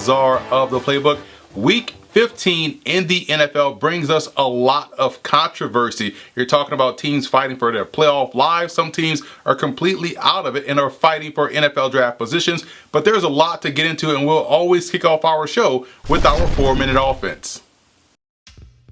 czar of the playbook. Week 15 in the NFL brings us a lot of controversy. You're talking about teams fighting for their playoff lives. Some teams are completely out of it and are fighting for NFL draft positions. But there's a lot to get into, and we'll always kick off our show with our 4-minute offense.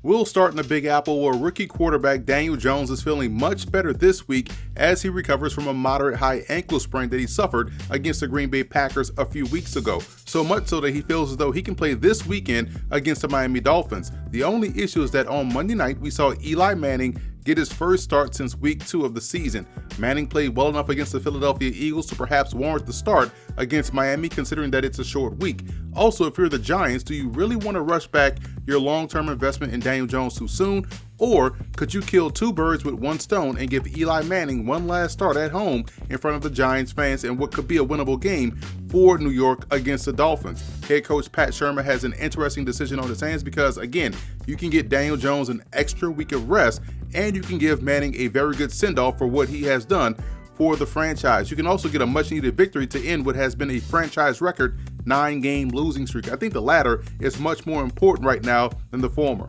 We'll start in the Big Apple, where rookie quarterback Daniel Jones is feeling much better this week as he recovers from a moderate high ankle sprain that he suffered against the Green Bay Packers a few weeks ago. So much so that he feels as though he can play this weekend against the Miami Dolphins. The only issue is that on Monday night, we saw Eli Manning get his first start since week 2 of the season. Manning played well enough against the Philadelphia Eagles to perhaps warrant the start against Miami, considering that it's a short week. Also, if you're the Giants, do you really want to rush back your long-term investment in Daniel Jones too soon? Or could you kill 2 birds with 1 stone and give Eli Manning one last start at home in front of the Giants fans in what could be a winnable game for New York against the Dolphins? Head coach Pat Shermer has an interesting decision on his hands because, again, you can get Daniel Jones an extra week of rest, and you can give Manning a very good send-off for what he has done for the franchise. You can also get a much-needed victory to end what has been a franchise record 9-game losing streak. I think the latter is much more important right now than the former.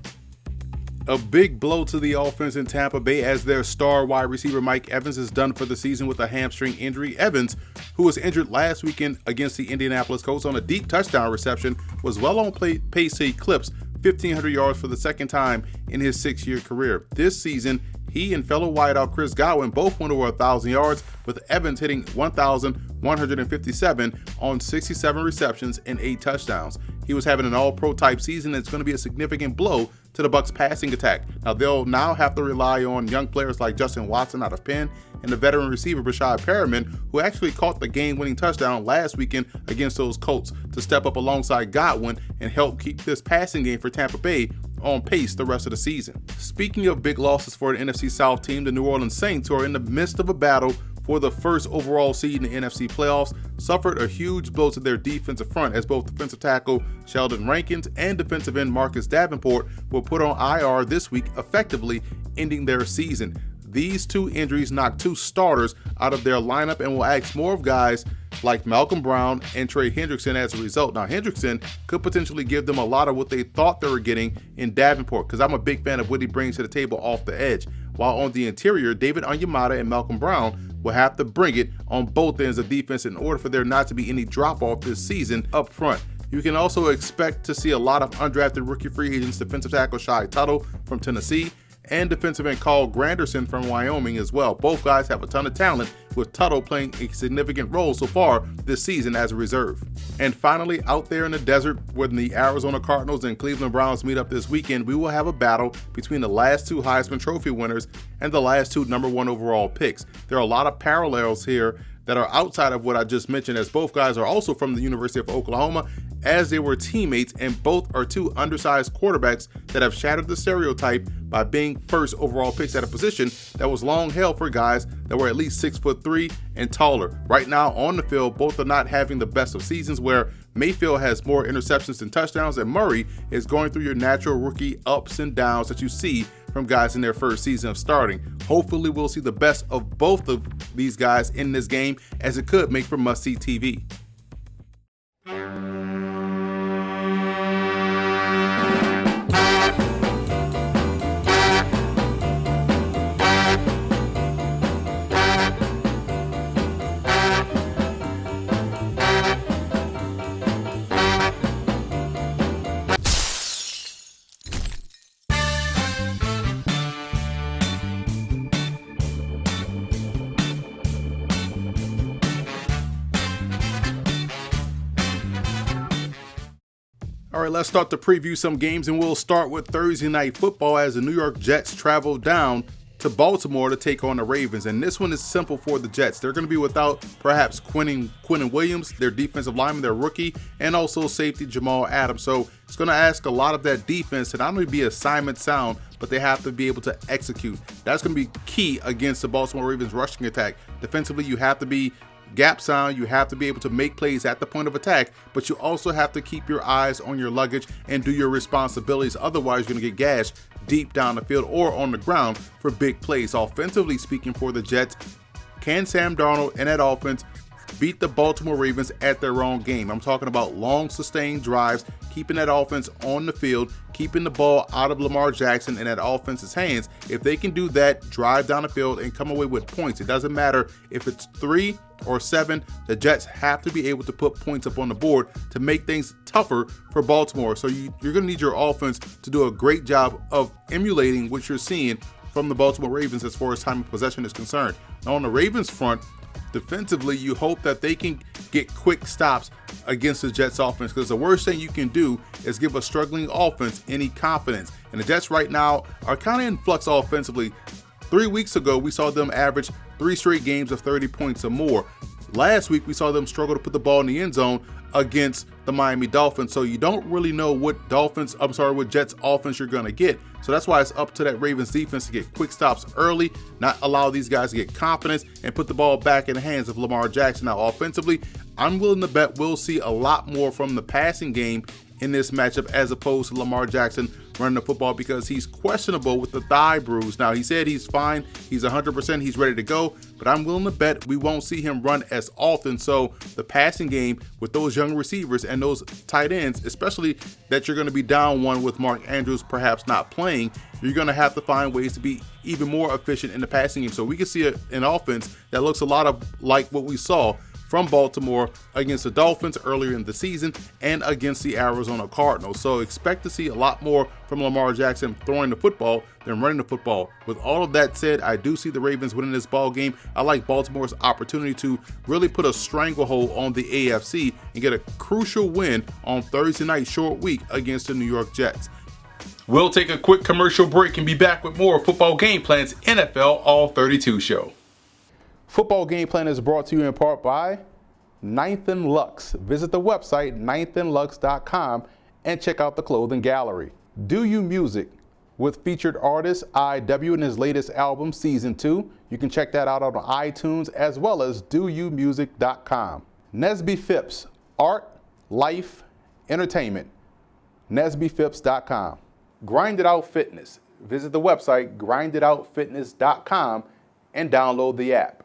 A big blow to the offense in Tampa Bay as their star wide receiver Mike Evans is done for the season with a hamstring injury. Evans, who was injured last weekend against the Indianapolis Colts on a deep touchdown reception, was well on pace to eclipse 1,500 yards for the second time in his 6-year career. This season, he and fellow wideout Chris Godwin both went over 1,000 yards, with Evans hitting 1,157 on 67 receptions and 8 touchdowns. He was having an all-pro type season, and it's going to be a significant blow to the Bucs passing attack. Now, they'll now have to rely on young players like Justin Watson out of Penn and the veteran receiver Brashad Perriman, who actually caught the game-winning touchdown last weekend against those Colts, to step up alongside Godwin and help keep this passing game for Tampa Bay on pace the rest of the season. Speaking of big losses for an NFC South team, the New Orleans Saints, who are in the midst of a battle for the first overall seed in the NFC playoffs, suffered a huge blow to their defensive front as both defensive tackle Sheldon Rankins and defensive end Marcus Davenport were put on IR this week, effectively ending their season. These 2 injuries knocked 2 starters out of their lineup and will ask more of guys like Malcolm Brown and Trey Hendrickson as a result. Now, Hendrickson could potentially give them a lot of what they thought they were getting in Davenport, because I'm a big fan of what he brings to the table off the edge. While on the interior, David Onyemata and Malcolm Brown will have to bring it on both ends of defense in order for there not to be any drop-off this season up front. You can also expect to see a lot of undrafted rookie free agents, defensive tackle Shai Tuttle from Tennessee and defensive end Carl Granderson from Wyoming as well. Both guys have a ton of talent, with Tuttle playing a significant role so far this season as a reserve. And finally, out there in the desert, when the Arizona Cardinals and Cleveland Browns meet up this weekend, we will have a battle between the last 2 Heisman Trophy winners and the last 2 number 1 overall picks. There are a lot of parallels here that are outside of what I just mentioned, as both guys are also from the University of Oklahoma, as they were teammates, and both are 2 undersized quarterbacks that have shattered the stereotype by being first overall picks at a position that was long held for guys that were at least 6'3" and taller. Right now on the field, both are not having the best of seasons, where Mayfield has more interceptions than touchdowns, and Murray is going through your natural rookie ups and downs that you see from guys in their first season of starting. Hopefully we'll see the best of both of these guys in this game, as it could make for must-see TV. All right, let's start to preview some games, and we'll start with Thursday Night Football as the New York Jets travel down to Baltimore to take on the Ravens. And this one is simple for the Jets. They're going to be without perhaps Quinnen Williams, their defensive lineman, their rookie, and also safety Jamal Adams. So it's going to ask a lot of that defense to not only be assignment sound, but they have to be able to execute. That's going to be key against the Baltimore Ravens rushing attack. Defensively, you have to be gap sound, you have to be able to make plays at the point of attack, but you also have to keep your eyes on your luggage and do your responsibilities. Otherwise, you're going to get gashed deep down the field or on the ground for big plays. Offensively speaking for the Jets, can Sam Darnold and that offense beat the Baltimore Ravens at their own game. I'm talking about long, sustained drives, keeping that offense on the field, keeping the ball out of Lamar Jackson and that offense's hands. If they can do that, drive down the field and come away with points, it doesn't matter if it's 3 or 7, the Jets have to be able to put points up on the board to make things tougher for Baltimore. So you're going to need your offense to do a great job of emulating what you're seeing from the Baltimore Ravens as far as time of possession is concerned. Now on the Ravens front, defensively, you hope that they can get quick stops against the Jets offense, because the worst thing you can do is give a struggling offense any confidence. And the Jets right now are kind of in flux offensively. 3 weeks ago, we saw them average 3 straight games of 30 points or more. Last week, we saw them struggle to put the ball in the end zone against the Miami Dolphins. So you don't really know what Jets offense you're going to get. So that's why it's up to that Ravens defense to get quick stops early, not allow these guys to get confidence and put the ball back in the hands of Lamar Jackson. Now, offensively, I'm willing to bet we'll see a lot more from the passing game in this matchup as opposed to Lamar Jackson running the football, because he's questionable with the thigh bruise. Now, he said he's fine, he's 100%, he's ready to go, but I'm willing to bet we won't see him run as often. So the passing game with those young receivers and those tight ends, especially that you're going to be down one with Mark Andrews perhaps not playing, you're going to have to find ways to be even more efficient in the passing game. So we can see an offense that looks a lot of like what we saw from Baltimore against the Dolphins earlier in the season and against the Arizona Cardinals. So expect to see a lot more from Lamar Jackson throwing the football than running the football. With all of that said, I do see the Ravens winning this ball game. I like Baltimore's opportunity to really put a stranglehold on the AFC and get a crucial win on Thursday night short week against the New York Jets. We'll take a quick commercial break and be back with more Football Game Plan's NFL All-32 show. Football Game Plan is brought to you in part by 9th and Lux. Visit the website 9thandlux.com and check out the clothing gallery. Do You Music with featured artist IW and his latest album, Season 2. You can check that out on iTunes as well as doyoumusic.com. Nesby Phipps, art, life, entertainment. NesbyPhipps.com. Grind It Out Fitness. Visit the website grinditoutfitness.com and download the app.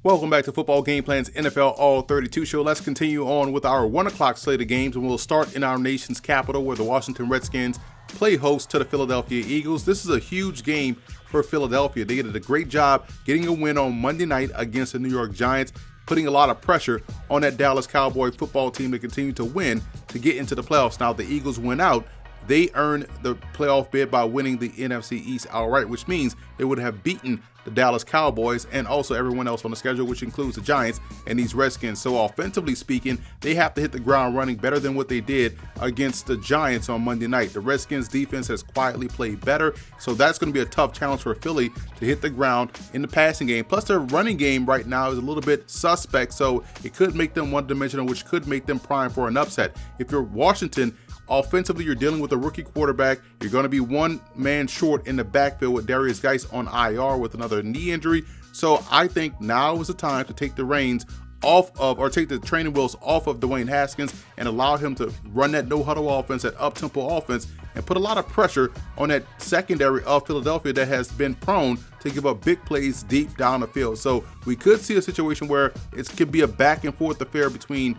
Welcome back to Football Game Plan's NFL All-32 show. Let's continue on with our 1 o'clock slate of games, and we'll start in our nation's capital where the Washington Redskins play host to the Philadelphia Eagles. This is a huge game for Philadelphia. They did a great job getting a win on Monday night against the New York Giants, putting a lot of pressure on that Dallas Cowboy football team to continue to win to get into the playoffs. Now, the Eagles went out. They earned the playoff bid by winning the NFC East outright, which means they would have beaten the Dallas Cowboys and also everyone else on the schedule, which includes the Giants and these Redskins. So offensively speaking, they have to hit the ground running better than what they did against the Giants on Monday night. The Redskins defense has quietly played better, so that's going to be a tough challenge for Philly to hit the ground in the passing game. Plus, their running game right now is a little bit suspect, so it could make them one-dimensional, which could make them prime for an upset. If you're Washington, offensively, you're dealing with a rookie quarterback. You're going to be one man short in the backfield with Darius Geis on IR with another knee injury. So I think now is the time to take the reins off of, or take the training wheels off of Dwayne Haskins and allow him to run that no-huddle offense, that up-tempo offense, and put a lot of pressure on that secondary of Philadelphia that has been prone to give up big plays deep down the field. So we could see a situation where it could be a back-and-forth affair between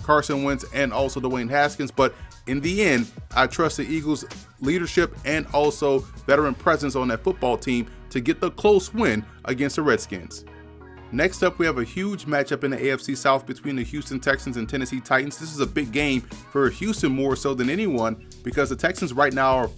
Carson Wentz and also Dwayne Haskins, but in the end, I trust the Eagles' leadership and also veteran presence on that football team to get the close win against the Redskins. Next up, we have a huge matchup in the AFC South between the Houston Texans and Tennessee Titans. This is a big game for Houston more so than anyone because the Texans right now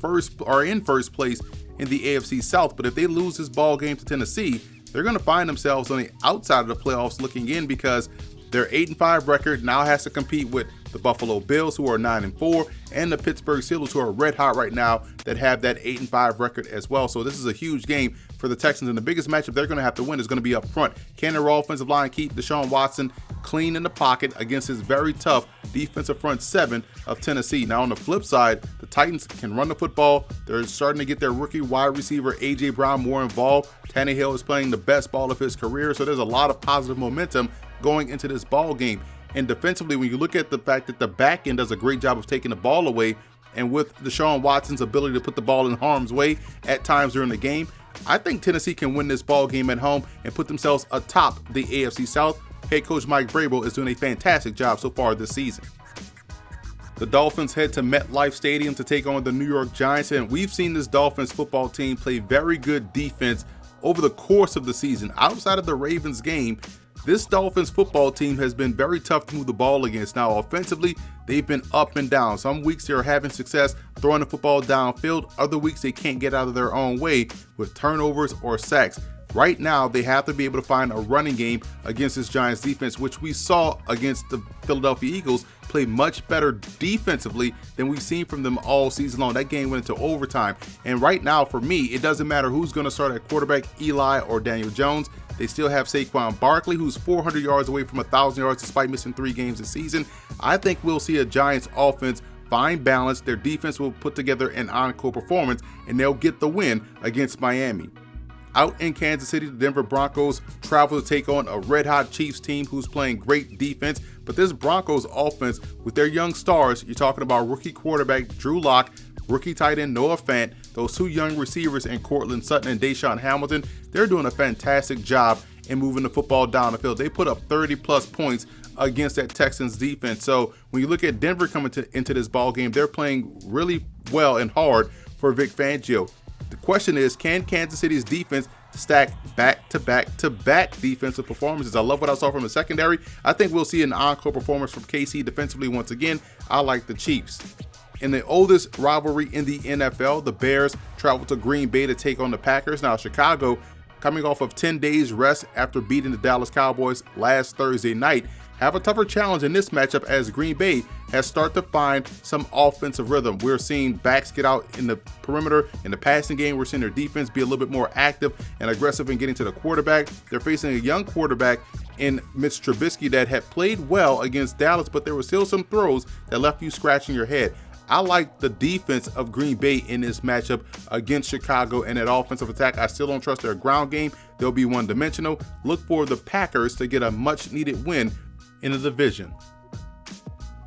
are in first place in the AFC South, but if they lose this ball game to Tennessee, they're going to find themselves on the outside of the playoffs looking in because their 8-5 record now has to compete with the Buffalo Bills, who are 9-4, and the Pittsburgh Steelers, who are red hot right now, that have that 8-5 record as well. So this is a huge game for the Texans, and the biggest matchup they're going to have to win is going to be up front. Can their offensive line keep Deshaun Watson clean in the pocket against his very tough defensive front seven of Tennessee? Now on the flip side, the Titans can run the football. They're starting to get their rookie wide receiver A.J. Brown more involved. Tannehill is playing the best ball of his career, so there's a lot of positive momentum going into this ball game. And defensively, when you look at the fact that the back end does a great job of taking the ball away, and with Deshaun Watson's ability to put the ball in harm's way at times during the game, I think Tennessee can win this ball game at home and put themselves atop the AFC South, head coach Mike Vrabel is doing a fantastic job so far this season. The Dolphins head to MetLife Stadium to take on the New York Giants, and we've seen this Dolphins football team play very good defense over the course of the season. Outside of the Ravens game, this Dolphins football team has been very tough to move the ball against. Now, offensively, they've been up and down. Some weeks they're having success throwing the football downfield. Other weeks they can't get out of their own way with turnovers or sacks. Right now, they have to be able to find a running game against this Giants defense, which we saw against the Philadelphia Eagles play much better defensively than we've seen from them all season long. That game went into overtime. And right now, for me, it doesn't matter who's going to start at quarterback, Eli or Daniel Jones. They still have Saquon Barkley, who's 400 yards away from 1,000 yards despite missing 3 games this season. I think we'll see a Giants offense find balance. Their defense will put together an encore performance, and they'll get the win against Miami. Out in Kansas City, the Denver Broncos travel to take on a red-hot Chiefs team who's playing great defense. But this Broncos offense, with their young stars, you're talking about rookie quarterback Drew Lock, rookie tight end Noah Fant, those 2 young receivers in Cortland Sutton and Deshaun Hamilton, they're doing a fantastic job in moving the football down the field. They put up 30-plus points against that Texans defense. So when you look at Denver coming into this ball game, they're playing really well and hard for Vic Fangio. The question is, can Kansas City's defense stack back-to-back-to-back defensive performances? I love what I saw from the secondary. I think we'll see an encore performance from KC defensively once again. I like the Chiefs. In the oldest rivalry in the NFL, the Bears travel to Green Bay to take on the Packers. Now, Chicago, coming off of 10 days rest after beating the Dallas Cowboys last Thursday night, have a tougher challenge in this matchup as Green Bay has started to find some offensive rhythm. We're seeing backs get out in the perimeter in the passing game. We're seeing their defense be a little bit more active and aggressive in getting to the quarterback. They're facing a young quarterback in Mitch Trubisky that had played well against Dallas, but there were still some throws that left you scratching your head. I like the defense of Green Bay in this matchup against Chicago and that offensive attack. I still don't trust their ground game. They'll be one-dimensional. Look for the Packers to get a much-needed win in the division.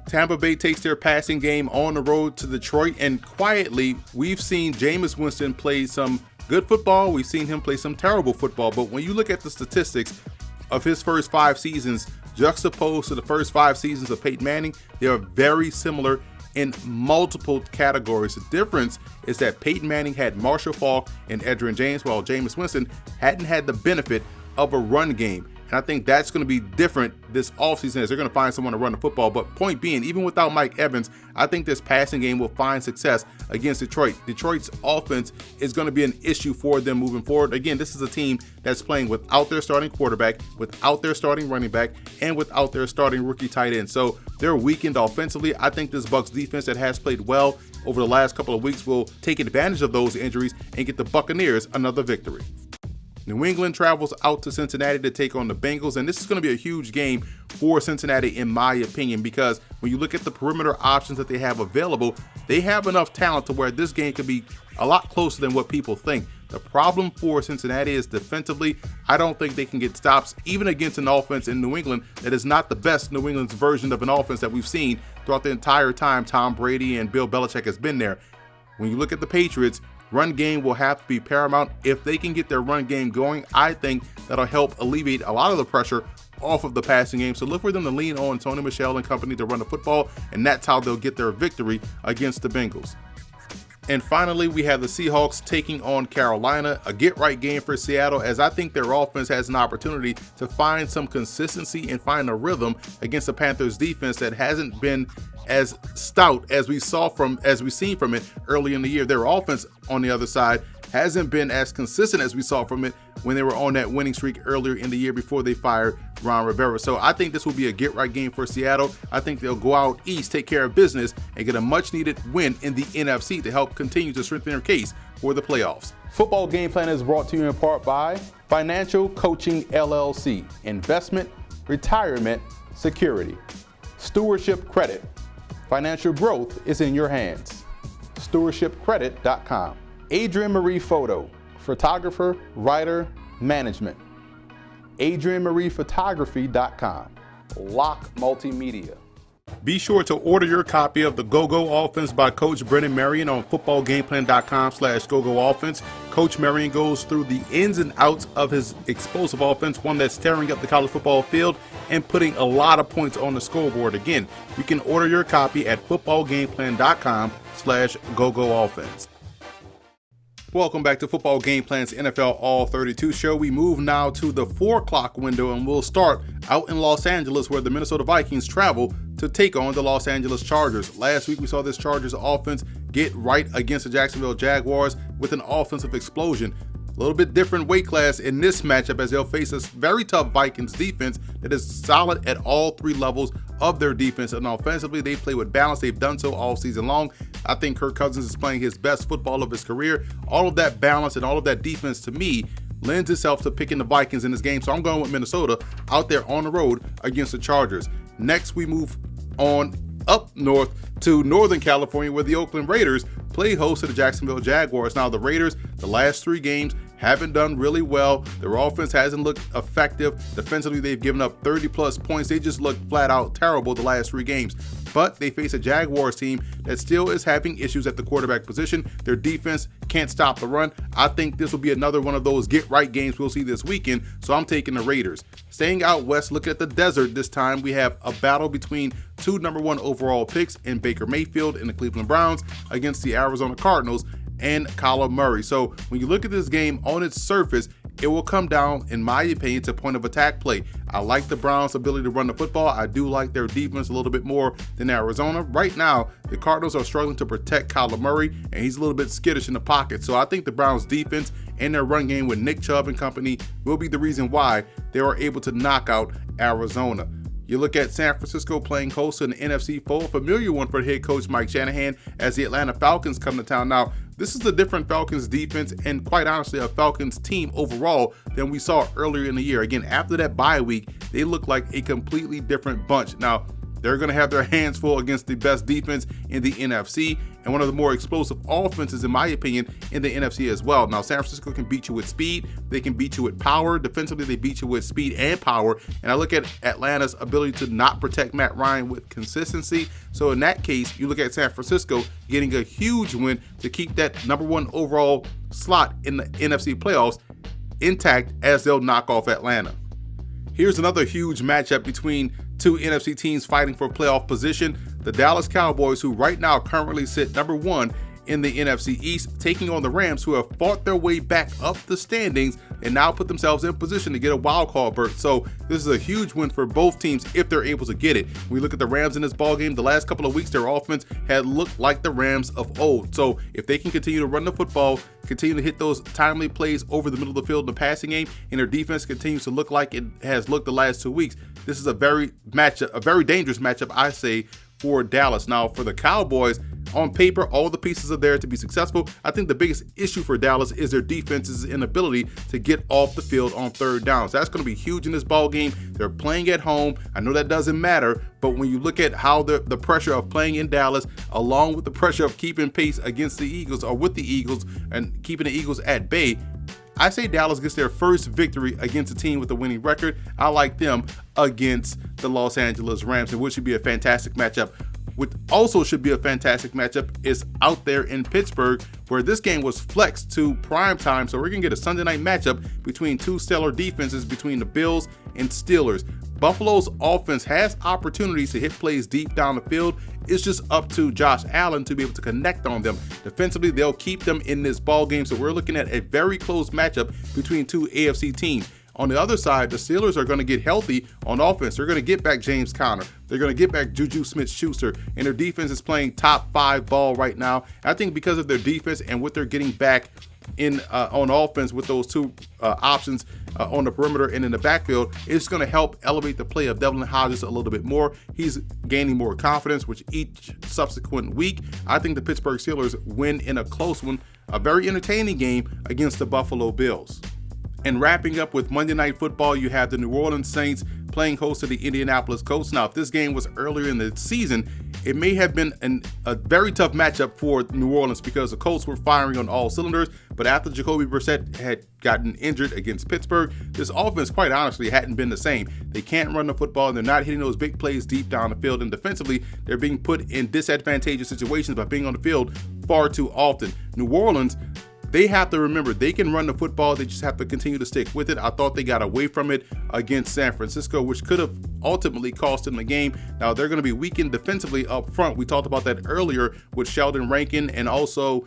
Tampa Bay takes their passing game on the road to Detroit, and quietly, we've seen Jameis Winston play some good football. We've seen him play some terrible football, but when you look at the statistics of his first 5 seasons juxtaposed to the first 5 seasons of Peyton Manning, they are very similar in multiple categories. The difference is that Peyton Manning had Marshall Faulk and Edgerrin James, while Jameis Winston hadn't had the benefit of a run game. And I think that's going to be different this offseason as they're going to find someone to run the football. But point being, even without Mike Evans, I think this passing game will find success against Detroit. Detroit's offense is going to be an issue for them moving forward. Again, this is a team that's playing without their starting quarterback, without their starting running back, and without their starting rookie tight end. So they're weakened offensively. I think this Bucs defense that has played well over the last couple of weeks will take advantage of those injuries and get the Buccaneers another victory. New England travels out to Cincinnati to take on the Bengals, and this is going to be a huge game for Cincinnati in my opinion, because when you look at the perimeter options that they have available, they have enough talent to where this game could be a lot closer than what people think. The problem for Cincinnati is defensively, I don't think they can get stops even against an offense in New England that is not the best New England's version of an offense that we've seen throughout the entire time Tom Brady and Bill Belichick has been there. When you look at the Patriots, run game will have to be paramount. If they can get their run game going, I think that'll help alleviate a lot of the pressure off of the passing game. So look for them to lean on Tony Michel and company to run the football, and that's how they'll get their victory against the Bengals. And finally, we have the Seahawks taking on Carolina, a get-right game for Seattle, as I think their offense has an opportunity to find some consistency and find a rhythm against the Panthers defense that hasn't been as stout as we've seen from it early in the year. Their offense, on the other side, hasn't been as consistent as we saw from it when they were on that winning streak earlier in the year before they fired Ron Rivera. So I think this will be a get-right game for Seattle. I think they'll go out east, take care of business, and get a much-needed win in the NFC to help continue to strengthen their case for the playoffs. Football Game Plan is brought to you in part by Financial Coaching LLC, Investment, Retirement, Security, Stewardship Credit. Financial growth is in your hands. StewardshipCredit.com. Adrienne Marie Photo, photographer, writer, management. AdrienneMariePhotography.com. Lock Multimedia. Be sure to order your copy of the Go-Go Offense by Coach Brennan Marion on footballgameplan.com/GoGoOffense. Coach Marion goes through the ins and outs of his explosive offense, one that's tearing up the college football field and putting a lot of points on the scoreboard. Again, you can order your copy at footballgameplan.com/GoGoOffense. Welcome back to Football Game Plan's NFL All-32 show. We move now to the 4 o'clock window, and we'll start out in Los Angeles, where the Minnesota Vikings travel to take on the Los Angeles Chargers. Last week, we saw this Chargers offense get right against the Jacksonville Jaguars with an offensive explosion. A little bit different weight class in this matchup, as they'll face a very tough Vikings defense that is solid at all 3 levels of their defense. And offensively, they play with balance. They've done so all season long. I think Kirk Cousins is playing his best football of his career. All of that balance and all of that defense, to me, lends itself to picking the Vikings in this game. So I'm going with Minnesota out there on the road against the Chargers. Next, we move on up north to Northern California, where the Oakland Raiders play host to the Jacksonville Jaguars. Now, the Raiders, the last 3 games, haven't done really well. Their offense hasn't looked effective. Defensively, they've given up 30-plus points. They just look flat out terrible the last 3 games. But they face a Jaguars team that still is having issues at the quarterback position. Their defense can't stop the run. I think this will be another one of those get-right games we'll see this weekend, so I'm taking the Raiders. Staying out west, looking at the desert this time, we have a battle between 2 number 1 overall picks in Baker Mayfield and the Cleveland Browns against the Arizona Cardinals and Kyler Murray. So when you look at this game on its surface, it will come down, in my opinion, to point of attack play. I like the Browns' ability to run the football. I do like their defense a little bit more than Arizona. Right now, the Cardinals are struggling to protect Kyler Murray, and he's a little bit skittish in the pocket. So I think the Browns' defense and their run game with Nick Chubb and company will be the reason why they are able to knock out Arizona. You look at San Francisco playing host to an NFC foe, a familiar one for head coach Mike Shanahan, as the Atlanta Falcons come to town. Now, this is a different Falcons defense and, quite honestly, a Falcons team overall than we saw earlier in the year. Again, after that bye week, they look like a completely different bunch. Now, they're going to have their hands full against the best defense in the NFC and one of the more explosive offenses, in my opinion, in the NFC as well. Now, San Francisco can beat you with speed. They can beat you with power. Defensively, they beat you with speed and power. And I look at Atlanta's ability to not protect Matt Ryan with consistency. So in that case, you look at San Francisco getting a huge win to keep that number 1 overall slot in the NFC playoffs intact as they'll knock off Atlanta. Here's another huge matchup between 2 NFC teams fighting for playoff position. The Dallas Cowboys, who right now currently sit number 1 in the NFC East, taking on the Rams, who have fought their way back up the standings and now put themselves in position to get a wild card berth. So this is a huge win for both teams if they're able to get it. When we look at the Rams in this ballgame, the last couple of weeks, their offense had looked like the Rams of old. So if they can continue to run the football, continue to hit those timely plays over the middle of the field in the passing game, and their defense continues to look like it has looked the last 2 weeks, this is a very dangerous matchup, I say, for Dallas. Now, for the Cowboys, on paper, all the pieces are there to be successful. I think the biggest issue for Dallas is their defense's inability to get off the field on 3rd downs. That's going to be huge in this ball game. They're playing at home. I know that doesn't matter, but when you look at how the pressure of playing in Dallas, along with the pressure of keeping pace against the Eagles or with the Eagles and keeping the Eagles at bay, I say Dallas gets their first victory against a team with a winning record. I like them against the Los Angeles Rams, and which should be a fantastic matchup. What also should be a fantastic matchup is out there in Pittsburgh, where this game was flexed to prime time. So we're going to get a Sunday night matchup between 2 stellar defenses between the Bills and Steelers. Buffalo's offense has opportunities to hit plays deep down the field. It's just up to Josh Allen to be able to connect on them. Defensively, they'll keep them in this ball game. So we're looking at a very close matchup between 2 AFC teams. On the other side, the Steelers are going to get healthy on offense. They're going to get back James Conner. They're going to get back Juju Smith-Schuster, and their defense is playing top 5 ball right now. I think because of their defense and what they're getting back in on offense with those 2 options on the perimeter and in the backfield, it's going to help elevate the play of Devlin Hodges a little bit more. He's gaining more confidence with each subsequent week. I think the Pittsburgh Steelers win in a close one, a very entertaining game against the Buffalo Bills. And wrapping up with Monday Night Football, you have the New Orleans Saints playing host to the Indianapolis Colts. Now, if this game was earlier in the season, it may have been a very tough matchup for New Orleans because the Colts were firing on all cylinders. But after Jacoby Brissett had gotten injured against Pittsburgh, this offense, quite honestly, hadn't been the same. They can't run the football, and they're not hitting those big plays deep down the field. And defensively, they're being put in disadvantageous situations by being on the field far too often. New Orleans, they have to remember they can run the football. They just have to continue to stick with it. I thought they got away from it against San Francisco, which could have ultimately cost them the game. Now they're going to be weakened defensively up front. We talked about that earlier with Sheldon Rankin and also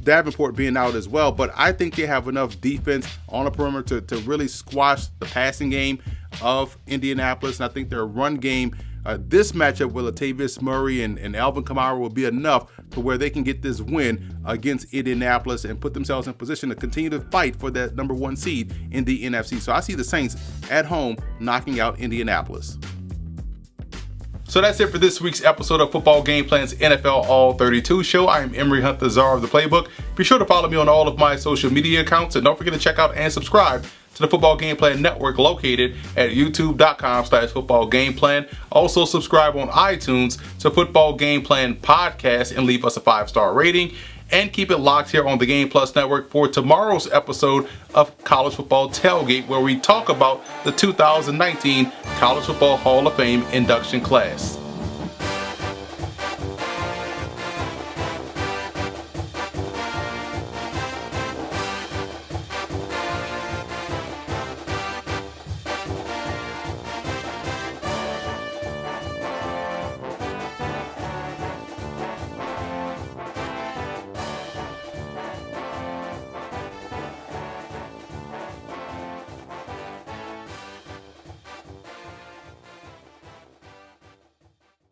Davenport being out as well. But I think they have enough defense on the perimeter to really squash the passing game of Indianapolis. And I think their run game, this matchup with Latavius Murray and Alvin Kamara will be enough to where they can get this win against Indianapolis and put themselves in position to continue to fight for that number 1 seed in the NFC. So I see the Saints at home knocking out Indianapolis. So that's it for this week's episode of Football Game Plan's NFL All-32 show. I am Emory Hunt, the czar of the playbook. Be sure to follow me on all of my social media accounts, and don't forget to check out and subscribe to the Football Game Plan Network located at youtube.com/footballgameplan. Also subscribe on iTunes to Football Game Plan Podcast and leave us a 5-star rating. And keep it locked here on the Game Plus Network for tomorrow's episode of College Football Tailgate, where we talk about the 2019 College Football Hall of Fame induction class.